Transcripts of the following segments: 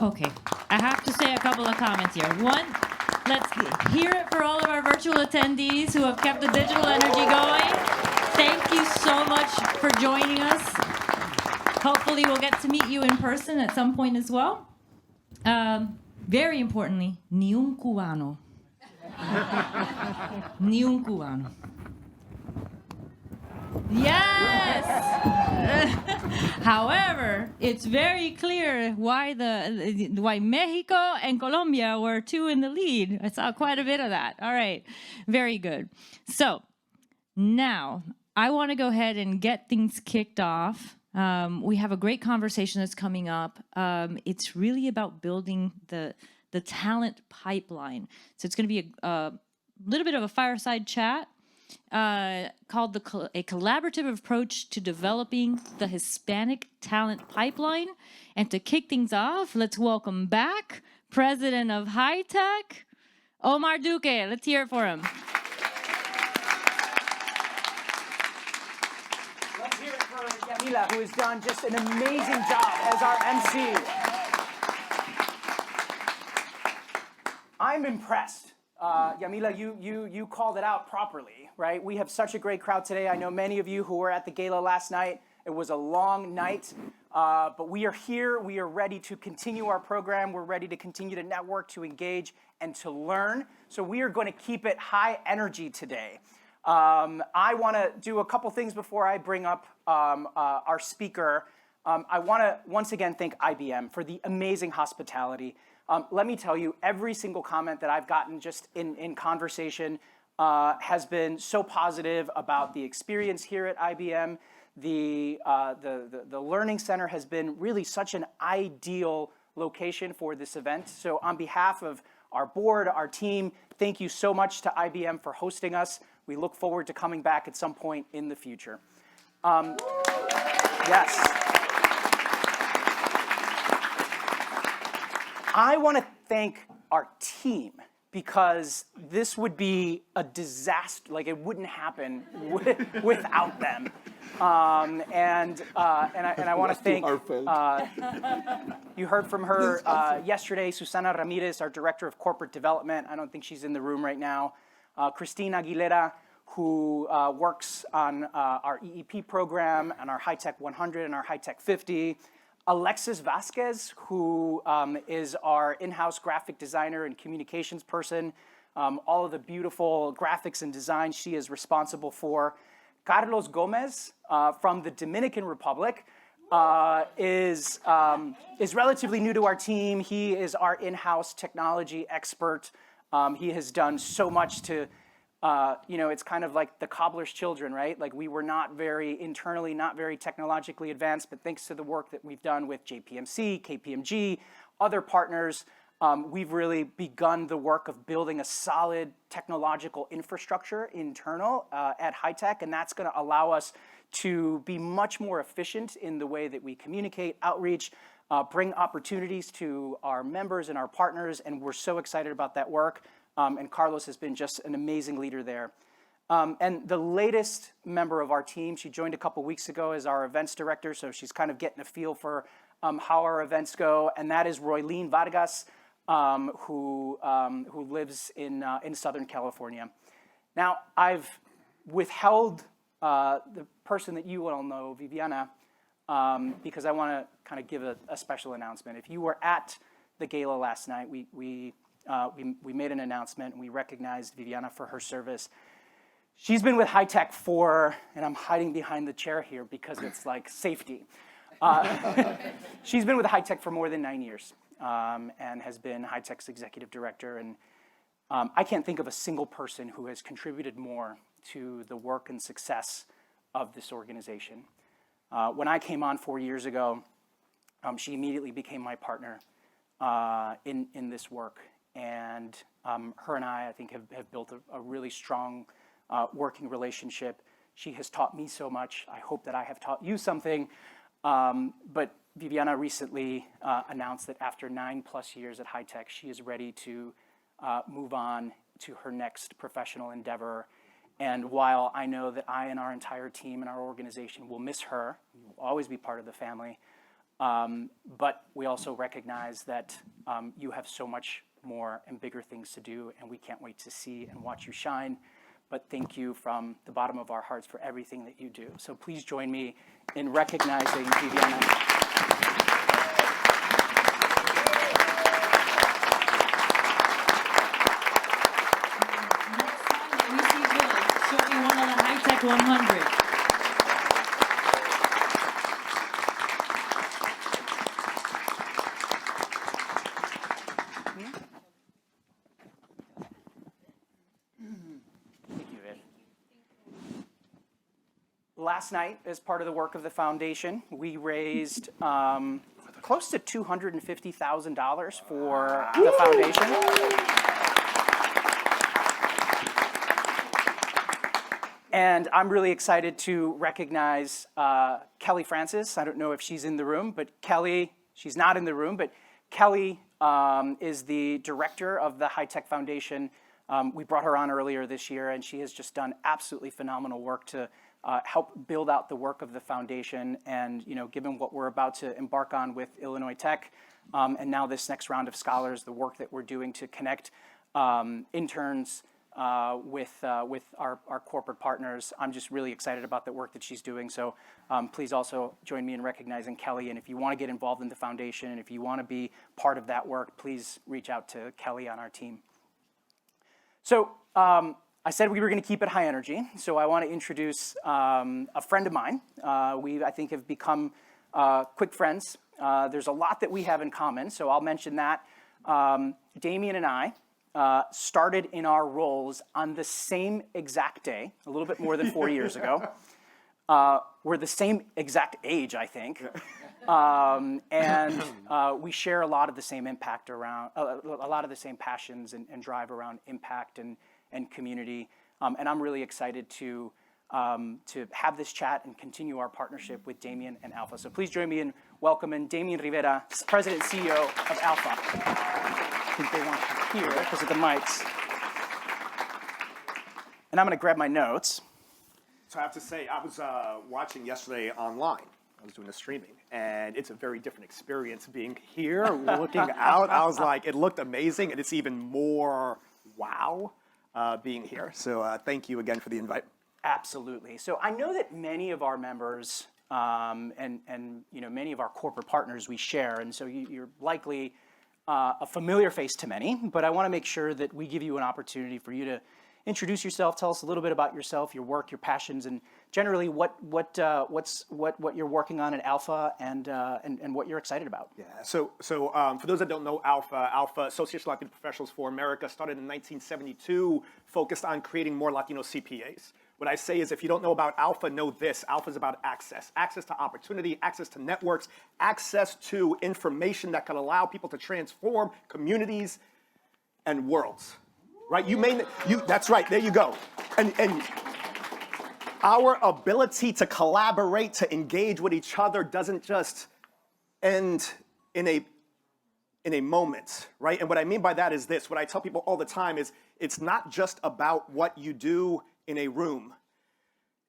Okay, I have to say a couple of comments here. One, let's hear it for all of our virtual attendees who have kept the digital energy going. Thank you so much for joining us. Hopefully we'll get to meet you in person at some point as well. Very importantly, ni un cubano. Ni un cubano. Yes! However, it's very clear why Mexico and Colombia were two in the lead. I saw quite a bit of that. All right, very good. So now I want to go ahead and get things kicked off. We have a great conversation that's coming up. It's really about building the talent pipeline. So it's going to be a little bit of a fireside chat. Called a collaborative approach to developing the Hispanic talent pipeline. And to kick things off, let's welcome back President of High Tech, Omar Duque. Let's hear it for him. Let's hear it for Yamila, who has done just an amazing job as our MC. I'm impressed. Yamila, you called it out properly, right? We have such a great crowd today. I know many of you who were at the gala last night. It was a long night, but we are here. We are ready to continue our program. We're ready to continue to network, to engage, and to learn. So we are going to keep it high energy today. I want to do a couple things before I bring up our speaker. I want to once again thank IBM for the amazing hospitality. Let me tell you, every single comment that I've gotten just in conversation has been so positive about the experience here at IBM. The Learning Center has been really such an ideal location for this event. So on behalf of our board, our team, thank you so much to IBM for hosting us. We look forward to coming back at some point in the future. Yes. I want to thank our team because this would be a disaster. Like, it wouldn't happen without them. And I want to thank. You heard from her yesterday, Susana Ramirez, our Director of Corporate Development. I don't think she's in the room right now. Christine Aguilera, who works on our EEP program and our High Tech 100 and our High Tech 50. Alexis Vasquez, who is our in-house graphic designer and communications person. All of the beautiful graphics and design she is responsible for. Carlos Gomez from the Dominican Republic is relatively new to our team. He is our in-house technology expert. He has done so much to it's kind of like the cobbler's children, right? Like, we were not very technologically advanced, but thanks to the work that we've done with JPMC, KPMG, other partners, we've really begun the work of building a solid technological infrastructure internal at High Tech, and that's going to allow us to be much more efficient in the way that we communicate, outreach, bring opportunities to our members and our partners, and we're so excited about that work. And Carlos has been just an amazing leader there. And the latest member of our team, she joined a couple weeks ago as our events director, so she's kind of getting a feel for how our events go, and that is Roylene Vargas, who lives in Southern California. Now, I've withheld the person that you all know, Viviana, because I want to kind of give a special announcement. If you were at the gala last night, we made an announcement, and we recognized Viviana for her service. She's been with High Tech and I'm hiding behind the chair here because it's like safety. She's been with High Tech for more than 9 years and has been High Tech's executive director. And I can't think of a single person who has contributed more to the work and success of this organization. When I came on 4 years ago, she immediately became my partner in this work. And her and I think, have built a really strong working relationship. She has taught me so much. I hope that I have taught you something. But Viviana recently announced that after 9+ years at High Tech, she is ready to move on to her next professional endeavor. And while I know that I and our entire team and our organization will miss her, will always be part of the family, But we also recognize that you have so much more and bigger things to do, and we can't wait to see and watch you shine. But thank you from the bottom of our hearts for everything that you do. So please join me in recognizing Viviana. Next Sunday, we see Bill showing one of the high-tech 100. Last night, as part of the work of the foundation, we raised close to $250,000 for the foundation. And I'm really excited to recognize Kelly Francis. I don't know if she's in the room, but Kelly, she's not in the room, but Kelly is the director of the High Tech Foundation. We brought her on earlier this year, and she has just done absolutely phenomenal work to help build out the work of the foundation. And given what we're about to embark on with Illinois Tech, and now this next round of scholars, the work that we're doing to connect interns with our corporate partners, I'm just really excited about the work that she's doing. So please also join me in recognizing Kelly. And if you want to get involved in the foundation, and if you want to be part of that work, please reach out to Kelly on our team. So I said we were going to keep it high energy, so I want to introduce a friend of mine. We, I think, have become quick friends. There's a lot that we have in common, so I'll mention that. Damien and I started in our roles on the same exact day, a little bit more than 4 years ago. We're the same exact age, I think. And we share a lot of the same impact around, a lot of the same passions and drive around impact and community. And I'm really excited to have this chat and continue our partnership with Damien and Alpha. So please join me in welcoming Damien Rivera, President and CEO of Alpha. I think they want you here because of the mics. And I'm going to grab my notes. So I have to say, I was watching yesterday online. I was doing the streaming, and it's a very different experience being here, looking out. I was like, it looked amazing, and it's even more wow being here. So thank you again for the invite. Absolutely. So I know that many of our members and many of our corporate partners we share, and so you're likely a familiar face to many, but I want to make sure that we give you an opportunity for you to introduce yourself, tell us a little bit about yourself, your work, your passions, and generally what you're working on at Alpha and what you're excited about. Yeah. So for those that don't know, Alpha Association of Latino Professionals for America started in 1972, focused on creating more Latino CPAs. What I say is, if you don't know about Alpha, know this. Alpha is about access. Access to opportunity, access to networks, access to information that can allow people to transform communities and worlds. Right? That's right, there you go. And our ability to collaborate, to engage with each other doesn't just end in a moment, right? And what I mean by that is this. What I tell people all the time is, it's not just about what you do in a room.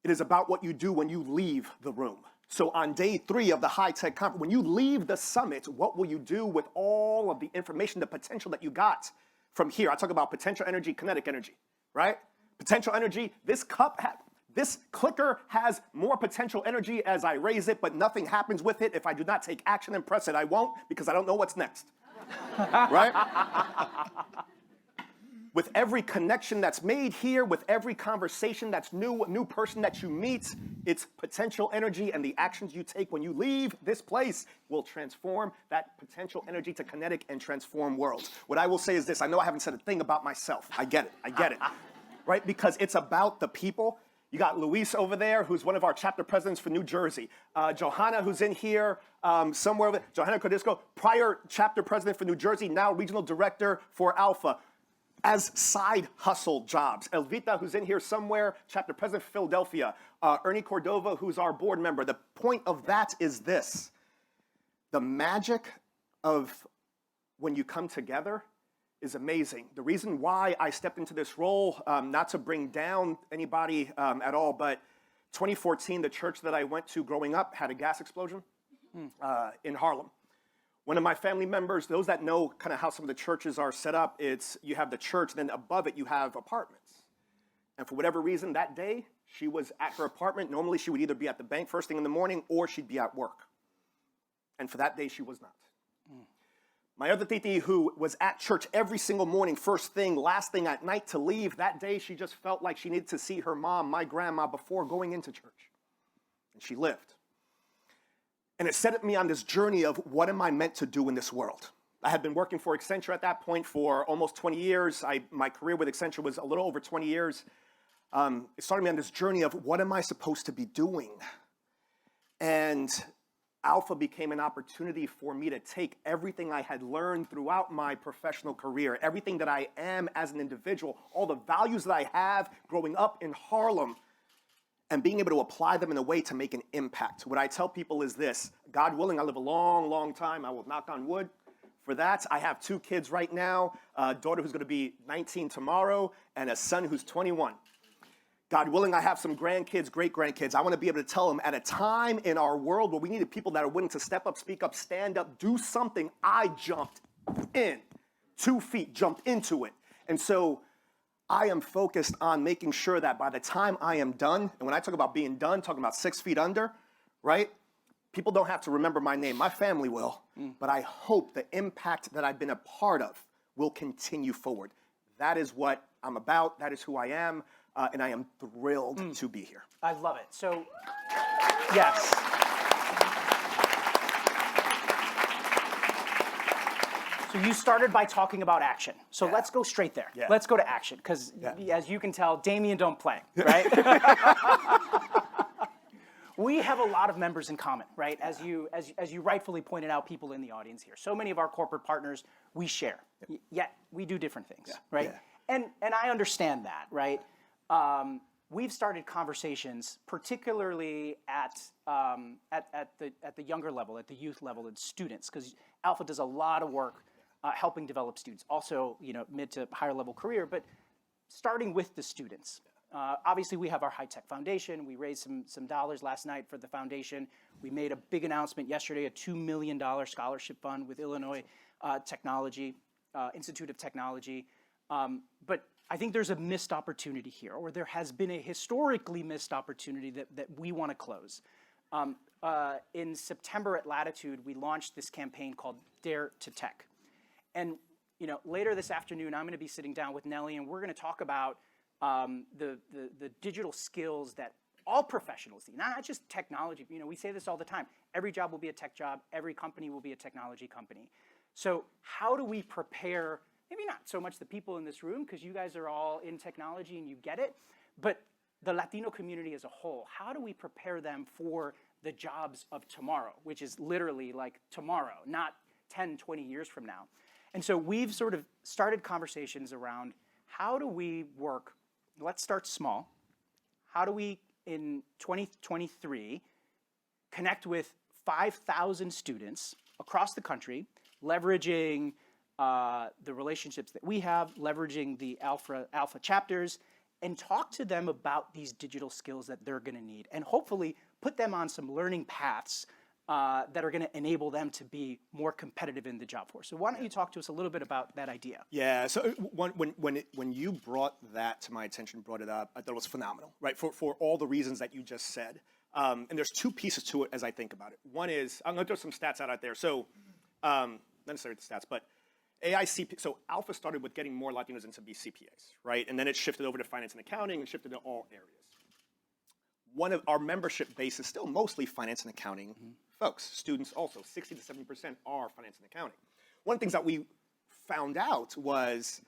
It is about what you do when you leave the room. So on day 3 of the High Tech Conference, when you leave the summit, what will you do with all of the information, the potential that you got from here? I talk about potential energy, kinetic energy, right? Potential energy, this clicker has more potential energy as I raise it, but nothing happens with it if I do not take action and press it. I won't, because I don't know what's next, right? With every connection that's made here, with every conversation that's new, a new person that you meet, it's potential energy, and the actions you take when you leave this place will transform that potential energy to kinetic and transform worlds. What I will say is this. I know I haven't said a thing about myself. I get it, right? Because it's about the people. You got Luis over there, who's one of our chapter presidents for New Jersey. Johanna, who's in here somewhere over there. Johanna Cordisco, prior chapter president for New Jersey, now regional director for Alpha. As side hustle jobs. Elvita, who's in here somewhere, chapter president for Philadelphia. Ernie Cordova, who's our board member. The point of that is this. The magic of when you come together is amazing. The reason why I stepped into this role, not to bring down anybody at all, but 2014, the church that I went to growing up had a gas explosion. in Harlem. One of my family members, those that know kind of how some of the churches are set up, it's you have the church, then above it you have apartments. And for whatever reason, that day, she was at her apartment. Normally, she would either be at the bank first thing in the morning or she'd be at work. And for that day, she was not. My other titi, who was at church every single morning, first thing, last thing at night to leave, that day she just felt like she needed to see her mom, my grandma, before going into church. And she lived. And it set me on this journey of what am I meant to do in this world? I had been working for Accenture at that point for almost 20 years. My career with Accenture was a little over 20 years. It started me on this journey of what am I supposed to be doing? And Alpha became an opportunity for me to take everything I had learned throughout my professional career, everything that I am as an individual, all the values that I have growing up in Harlem, and being able to apply them in a way to make an impact. What I tell people is this: God willing, I live a long, long time. I will knock on wood for that. I have 2 kids right now, a daughter who's going to be 19 tomorrow, and a son who's 21. God willing, I have some grandkids, great-grandkids. I want to be able to tell them at a time in our world where we needed people that are willing to step up, speak up, stand up, do something, I jumped in. 2 feet, jumped into it. And so I am focused on making sure that by the time I am done, and when I talk about being done, talking about 6 feet under, right? People don't have to remember my name. My family will. But I hope the impact that I've been a part of will continue forward. That is what I'm about. That is who I am. And I am thrilled to be here. I love it. So, yes. So you started by talking about action. So let's go straight there. Yeah. Let's go to action, because as you can tell, Damien don't play, right? We have a lot of members in common, right? As you rightfully pointed out, people in the audience here. So many of our corporate partners, we share, yet we do different things, right? And I understand that, right? We've started conversations, particularly at the younger level, at the youth level, and students, because Alpha does a lot of work helping develop students. Also, mid to higher level career, but starting with the students. Obviously, we have our high tech foundation. We raised some dollars last night for the foundation. We made a big announcement yesterday, a $2 million scholarship fund with Illinois Institute of Technology. But I think there's a missed opportunity here, or there has been a historically missed opportunity that we want to close. In September at Latitude, we launched this campaign called Dare to Tech. And later this afternoon, I'm going to be sitting down with Nellie, and we're going to talk about the digital skills that all professionals need, not just technology. We say this all the time. Every job will be a tech job. Every company will be a technology company. So how do we prepare, maybe not so much the people in this room, because you guys are all in technology and you get it, but the Latino community as a whole? How do we prepare them for the jobs of tomorrow, which is literally like tomorrow, not 10, 20 years from now? And so we've sort of started conversations around how do we work. Let's start small. How do we, in 2023, connect with 5,000 students across the country, leveraging the relationships that we have, leveraging the Alpha chapters, and talk to them about these digital skills that they're going to need, and hopefully put them on some learning paths that are going to enable them to be more competitive in the job force. So why don't you talk to us a little bit about that idea? Yeah, so when you brought that to my attention, brought it up, I thought it was phenomenal, right? For all the reasons that you just said. And there's 2 pieces to it as I think about it. One is, I'm going to throw some stats out there. So, not necessarily the stats, but AICP, so Alpha started with getting more Latinos into be CPAs, right? And then it shifted over to finance and accounting and shifted to all areas. One of our membership base is still mostly finance and accounting folks. Students also, 60 to 70% are finance and accounting. One of the things that we found out was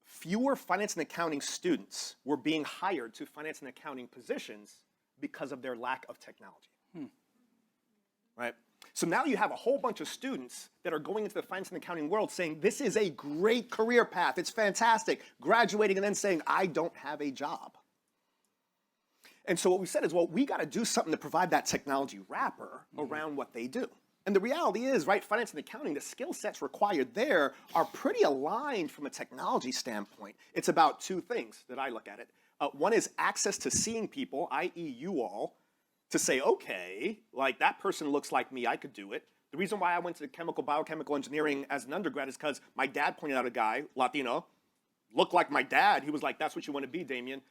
fewer finance and accounting students were being hired to finance and accounting positions because of their lack of technology, right? So now you have a whole bunch of students that are going into the finance and accounting world saying, this is a great career path, it's fantastic, graduating and then saying, I don't have a job. And so what we said is, well, we got to do something to provide that technology wrapper around what they do. And the reality is, right, finance and accounting, the skill sets required there are pretty aligned from a technology standpoint. It's about 2 things that I look at it. One is access to seeing people, i.e. you all, to say, okay, like that person looks like me, I could do it. The reason why I went to biochemical engineering as an undergrad is because my dad pointed out a guy, Latino, looked like my dad. He was like, that's what you want to be, Damien.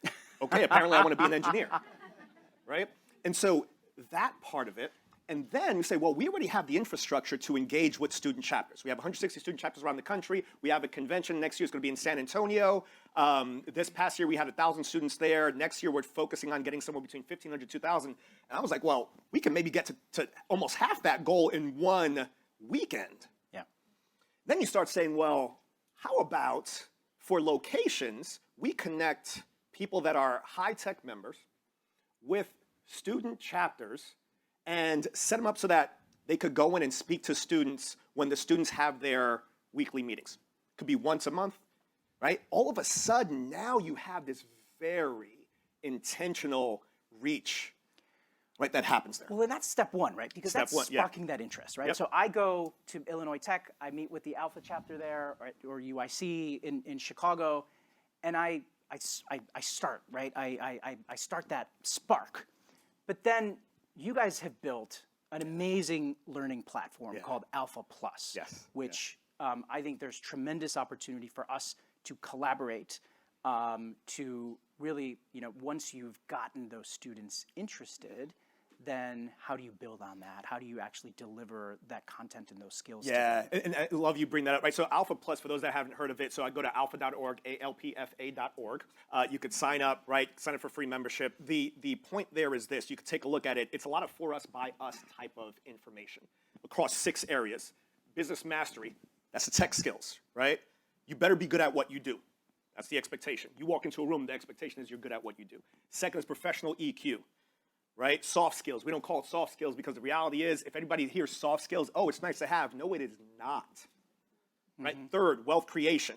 Okay, apparently I want to be an engineer, right? And so that part of it, and then we say, well, we already have the infrastructure to engage with student chapters. We have 160 student chapters around the country. We have a convention. Next year it's going to be in San Antonio. This past year we had 1,000 students there. Next year we're focusing on getting somewhere between 1,500 to 2,000. And I was like, well, we can maybe get to almost half that goal in one weekend. Yeah. Then you start saying, well, how about for locations, we connect people that are high-tech members with student chapters and set them up so that they could go in and speak to students when the students have their weekly meetings. Could be once a month, right? All of a sudden, now you have this very intentional reach, right, that happens there. Well, and that's step one, right? Because Step that's one, yeah. sparking that interest, right? Yep. So I go to Illinois Tech, I meet with the Alpha chapter there, or UIC in Chicago, and I start, right? I start that spark. But then you guys have built an amazing learning platform called Alpha Plus, which I think there's tremendous opportunity for us to collaborate to really, once you've gotten those students interested, then how do you build on that? How do you actually deliver that content and those skills? Yeah, and I love you bring that up, right? So Alpha Plus, for those that haven't heard of it, so I go to alpha.org, alpfa.org. You could sign up, right? Sign up for free membership. The point there is this. You could take a look at it. It's a lot of for us, by us type of information across 6 areas. Business mastery, that's the tech skills, right? You better be good at what you do. That's the expectation. You walk into a room, the expectation is you're good at what you do. Second is professional EQ. Right? Soft skills. We don't call it soft skills because the reality is, if anybody hears soft skills, oh, it's nice to have. No, it is not. Right? Third, wealth creation.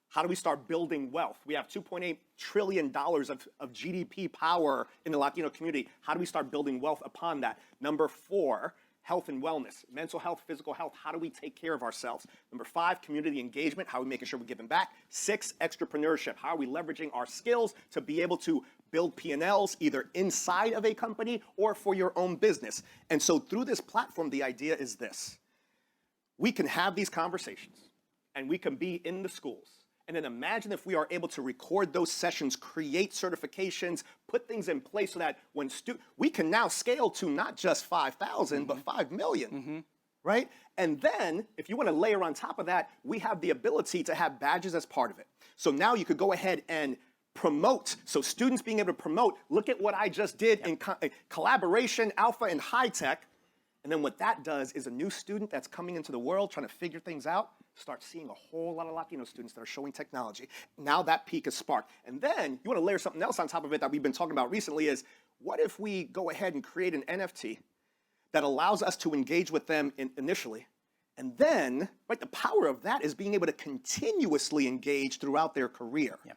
How do we start building wealth? We have $2.8 trillion of GDP power in the Latino community. How do we start building wealth upon that? Number 4, health and wellness, mental health, physical health. How do we take care of ourselves? Number 5, community engagement. How are we making sure we're giving back? 6, entrepreneurship. How are we leveraging our skills to be able to build P&Ls either inside of a company or for your own business? And so through this platform, the idea is this. We can have these conversations and we can be in the schools. And then imagine if we are able to record those sessions, create certifications, put things in place so that when we can now scale to not just 5,000, but 5 million, right? And then if you want to layer on top of that, we have the ability to have badges as part of it. So now you could go ahead and promote. So students being able to promote, look at what I just did in collaboration, alpha and high tech. And then what that does is a new student that's coming into the world trying to figure things out, start seeing a whole lot of Latino students that are showing technology. Now that peak is sparked. And then you want to layer something else on top of it that we've been talking about recently is, what if we go ahead and create an NFT that allows us to engage with them initially? And then, right, the power of that is being able to continuously engage throughout their career. Yeah.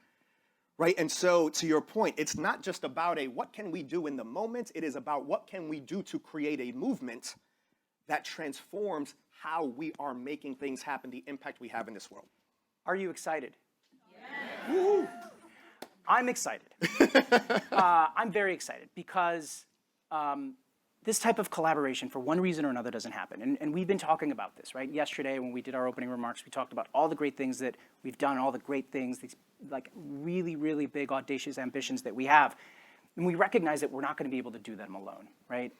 Right, and so to your point, it's not just about what can we do in the moment, it is about what can we do to create a movement that transforms how we are making things happen, the impact we have in this world. Are you excited? Yes. Woo. I'm excited. I'm very excited because this type of collaboration, for one reason or another, doesn't happen. And we've been talking about this, right? Yesterday, when we did our opening remarks, we talked about all the great things that we've done, all the great things, these like really, really big, audacious ambitions that we have. And we recognize that we're not going to be able to do them alone, right?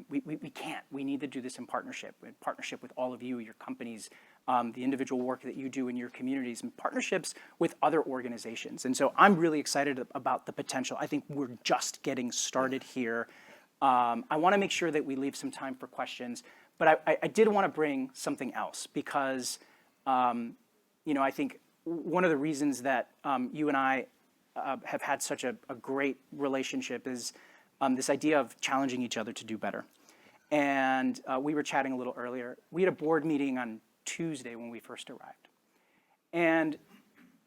We can't. We need to do this in partnership with all of you, your companies, the individual work that you do in your communities, and partnerships with other organizations. And so I'm really excited about the potential. I think we're just getting started here. I want to make sure that we leave some time for questions, but I did want to bring something else because, I think one of the reasons that you and I have had such a great relationship is this idea of challenging each other to do better. And we were chatting a little earlier. We had a board meeting on Tuesday when we first arrived. And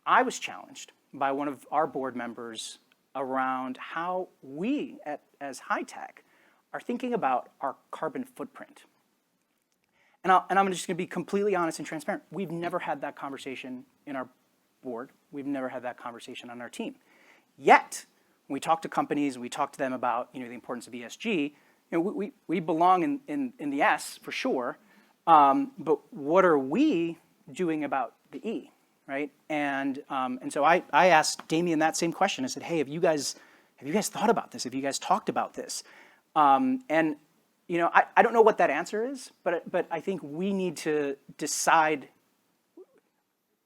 I was challenged by one of our board members around how we, as high tech, are thinking about our carbon footprint. And I'm just going to be completely honest and transparent. We've never had that conversation in our board. We've never had that conversation on our team. Yet, when we talk to companies and we talk to them about the importance of ESG, we belong in the S for sure, but what are we doing about the E, right? And so I asked Damien that same question. I said, hey, have you guys thought about this? Have you guys talked about this? And I don't know what that answer is, but I think we need to decide.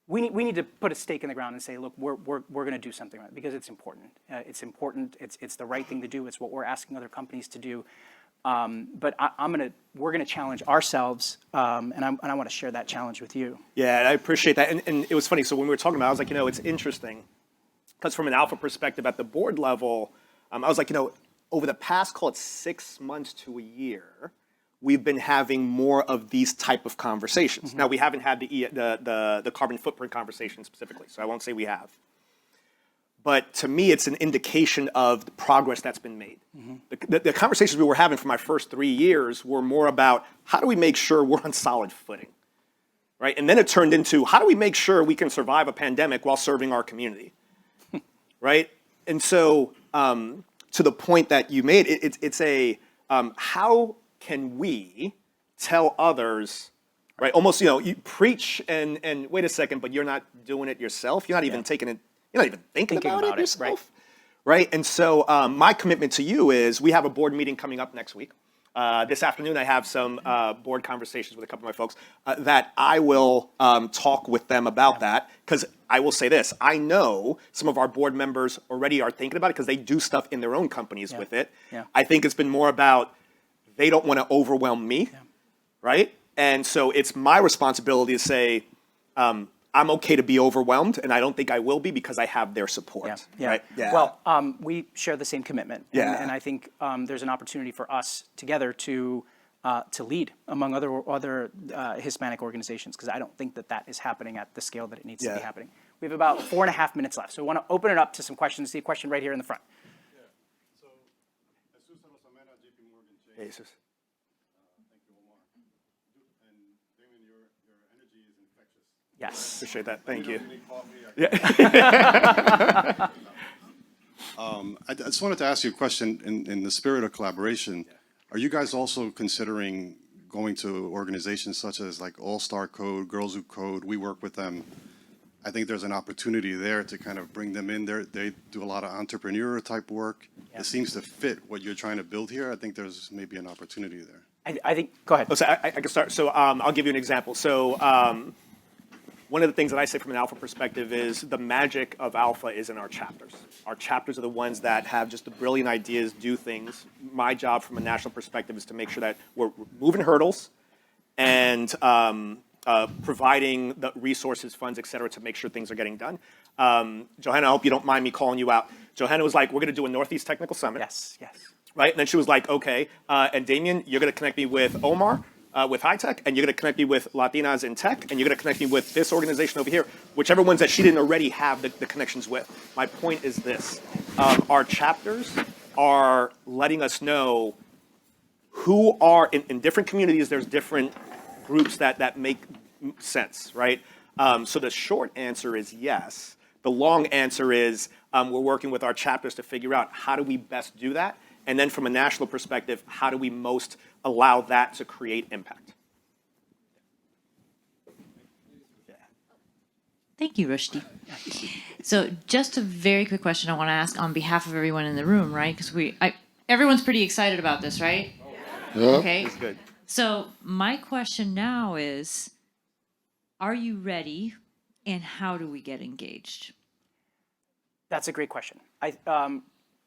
We need to put a stake in the ground and say, look, we're going to do something right because it's important. It's important. It's the right thing to do. It's what we're asking other companies to do. But we're gonna challenge ourselves, and I want to share that challenge with you. Yeah, I appreciate that. And it was funny. So when we were talking about it, I was like, it's interesting because from an Alpha perspective at the board level, I was like, over the past, call it 6 months to a year, we've been having more of these type of conversations. Now, we haven't had the carbon footprint conversation specifically, so I won't say we have. But to me, it's an indication of the progress that's been made. The conversations we were having for my first 3 years were more about how do we make sure we're on solid footing, right? And then it turned into how do we make sure we can survive a pandemic while serving our community, right? And so to the point that you made, it's how can we tell others, right? Almost, you preach and wait a second, but you're not doing it yourself. You're not even taking it. You're not even thinking about it yourself, right? And so my commitment to you is we have a board meeting coming up next week. This afternoon, I have some board conversations with a couple of my folks that I will talk with them about that because I will say this. I know some of our board members already are thinking about it because they do stuff in their own companies with it. I think it's been more about they don't want to overwhelm me, right? And so it's my responsibility to say, I'm okay to be overwhelmed, and I don't think I will be because I have their support. Right? Well, we share the same commitment, and I think there's an opportunity for us together to lead among other Hispanic organizations because I don't think that is happening at the scale that it needs to be happening. We have about 4.5 minutes left, so we want to open it up to some questions. See a question right here in the front. So, Jesus Rosamena, JP Morgan Chase. Jesus. Thank you, Omar. And Damien, your energy is infectious. Yes. Appreciate that. Thank you. I just wanted to ask you a question in the spirit of collaboration. Are you guys also considering going to organizations such as like All Star Code, Girls Who Code? We work with them. I think there's an opportunity there to kind of bring them in there. They do a lot of entrepreneur type work. It seems to fit what you're trying to build here. I think there's maybe an opportunity there. I think, go ahead. So I can start. So I'll give you an example. So one of the things that I say from an Alpha perspective is the magic of Alpha is in our chapters. Our chapters are the ones that have just the brilliant ideas, do things. My job from a national perspective is to make sure that we're moving hurdles and providing the resources, funds, et cetera, to make sure things are getting done. Johanna, I hope you don't mind me calling you out. Johanna was like, we're going to do a Northeast Technical Summit. Yes. Right? And then she was like, okay. And Damien, you're going to connect me with Omar with High Tech, and you're going to connect me with Latinas in Tech, and you're going to connect me with this organization over here, whichever ones that she didn't already have the connections with. My point is this. Our chapters are letting us know who are, in different communities, there's different groups that make sense, right? So the short answer is yes. The long answer is we're working with our chapters to figure out how do we best do that, and then from a national perspective, how do we most allow that to create impact? Thank you, Rushdie. So just a very quick question I want to ask on behalf of everyone in the room, right? Because everyone's pretty excited about this, right? Okay. That's good. So my question now is, are you ready, and how do we get engaged? That's a great question.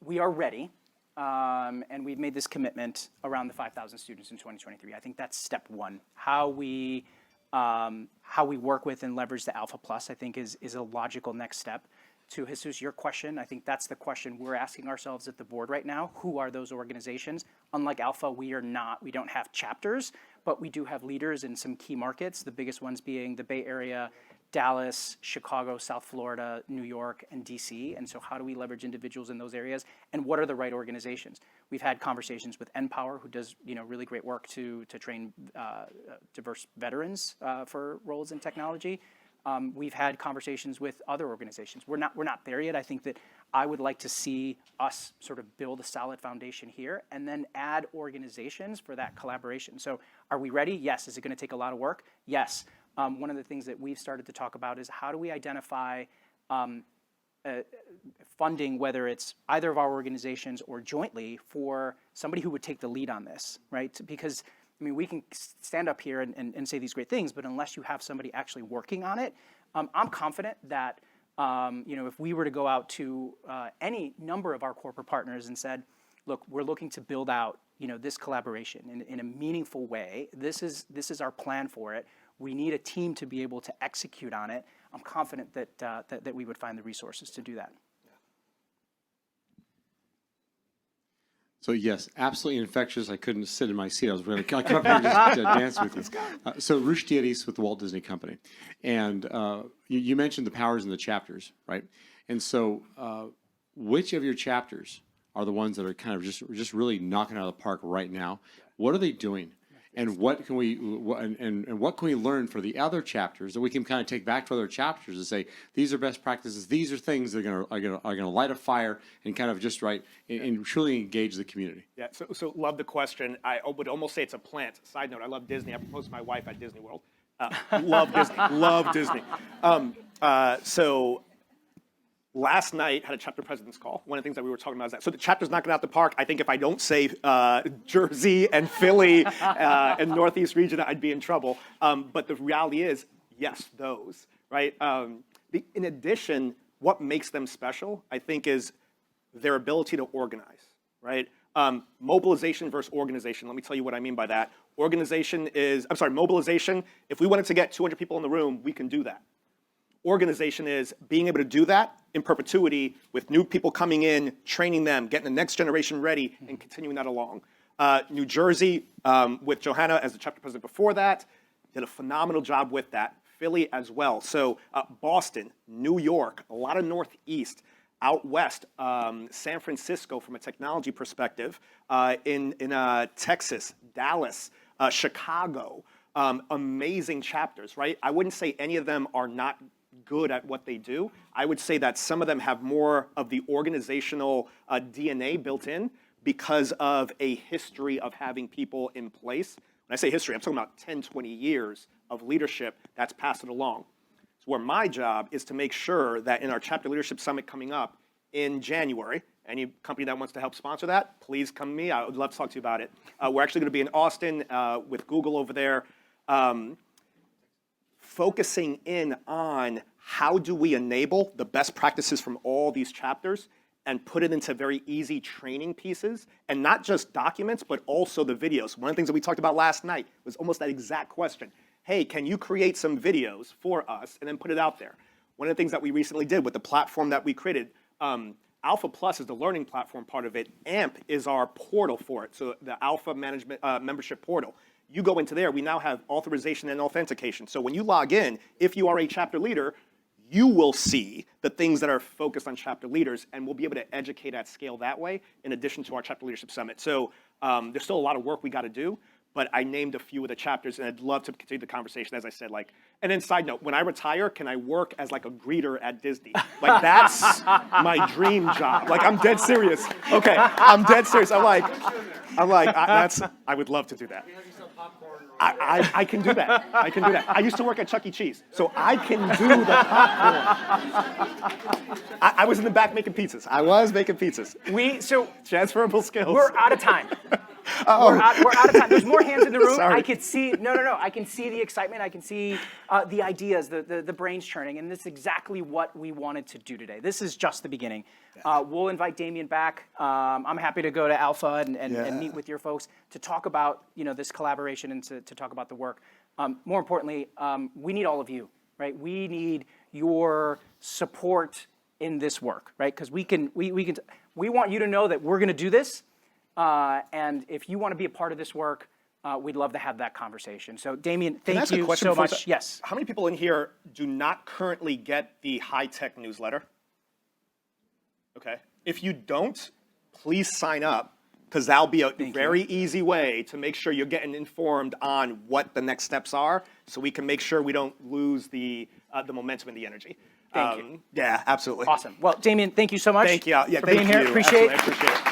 We are ready, and we've made this commitment around the 5,000 students in 2023. I think that's step one. How we work with and leverage the Alpha Plus, I think, is a logical next step. To Jesus, your question, I think that's the question we're asking ourselves at the board right now. Who are those organizations? Unlike Alpha, we don't have chapters, but we do have leaders in some key markets, the biggest ones being the Bay Area, Dallas, Chicago, South Florida, New York, and DC. And so how do we leverage individuals in those areas? And what are the right organizations? We've had conversations with NPower, who does really great work to train diverse veterans for roles in technology. We've had conversations with other organizations. We're not there yet. I think that I would like to see us sort of build a solid foundation here and then add organizations for that collaboration. So are we ready? Yes. Is it going to take a lot of work? Yes. One of the things that we've started to talk about is how do we identify funding, whether it's either of our organizations or jointly, for somebody who would take the lead on this, right? Because I mean, we can stand up here and say these great things, but unless you have somebody actually working on it, I'm confident that if we were to go out to any number of our corporate partners and said, look, we're looking to build out this collaboration in a meaningful way. This is our plan for it. We need a team to be able to execute on it. I'm confident that that we would find the resources to do that. So yes, absolutely infectious. I couldn't sit in my seat. I was going to come up here and just dance with you. So Rush Dietis with the Walt Disney Company. And you mentioned the powers in the chapters, right? And so which of your chapters are the ones that are kind of just really knocking out of the park right now? What are they doing? And what can we what can we learn for the other chapters that we can kind of take back to other chapters and say these are best practices, these are things that are gonna light a fire and kind of just and truly engage the community. Yeah, so love the question. I would almost say it's a plant. Side note, I love Disney. I proposed to my wife at Disney World. Love Disney. Love Disney. So last night had a chapter president's call. One of the things that we were talking about is that. So the chapter's knocking out the park. I think if I don't say Jersey and Philly and Northeast region, I'd be in trouble. But the reality is, yes, those, right? In addition, what makes them special, I think, is their ability to organize, right? Mobilization versus organization. Let me tell you what I mean by that. Mobilization, if we wanted to get 200 people in the room, we can do that. Organization is being able to do that in perpetuity with new people coming in, training them, getting the next generation ready, and continuing that along. New Jersey, with Johanna as the chapter president before that, did a phenomenal job with that. Philly as well. So Boston, New York, a lot of Northeast, out west, San Francisco from a technology perspective, in Texas, Dallas, Chicago, amazing chapters, right? I wouldn't say any of them are not good at what they do. I would say that some of them have more of the organizational DNA built in because of a history of having people in place. When I say history, I'm talking about 10, 20 years of leadership that's passed it along. So where my job is to make sure that in our Chapter Leadership Summit coming up in January, any company that wants to help sponsor that, please come to me. I would love to talk to you about it. We're actually going to be in Austin with Google over there, focusing in on how do we enable the best practices from all these chapters and put it into very easy training pieces, and not just documents, but also the videos. One of the things that we talked about last night was almost that exact question. Hey, can you create some videos for us and then put it out there? One of the things that we recently did with the platform that we created, Alpha Plus is the learning platform part of it. AMP is our portal for it, so the Alpha management membership portal. You go into there, we now have authorization and authentication. So when you log in, if you are a chapter leader, you will see the things that are focused on chapter leaders, and we'll be able to educate at scale that way, in addition to our Chapter Leadership Summit. So there's still a lot of work we got to do, but I named a few of the chapters, and I'd love to continue the conversation, as I said. And then side note, when I retire, can I work as a greeter at Disney? That's my dream job. I'm dead serious. Okay, I'm dead serious. I would love to do that. I can do that. I can do that. I used to work at Chuck E. Cheese, so I can do the popcorn. I was in the back making pizzas. I was making pizzas. Transferable skills. We're out of time. We're out of time. There's more hands in the room. Sorry. I could see, no. I can see the excitement. I can see the ideas, the brains churning, and this is exactly what we wanted to do today. This is just the beginning. We'll invite Damien back. I'm happy to go to Alpha and meet with your folks to talk about this collaboration and to talk about the work. More importantly, we need all of you, right? We need your support in this work, right? Because we want you to know that we're going to do this. And if you want to be a part of this work, we'd love to have that conversation. So, Damien, thank you so much. Yes. How many people in here do not currently get the high-tech newsletter? Okay. If you don't, please sign up, because that'll be a very easy way to make sure you're getting informed on what the next steps are, so we can make sure we don't lose the momentum and the energy. Thank you. Yeah, absolutely. Awesome. Well, Damien, thank you so much. Thank you. Yeah, for thank being you. here. Appreciate Absolutely, I appreciate it.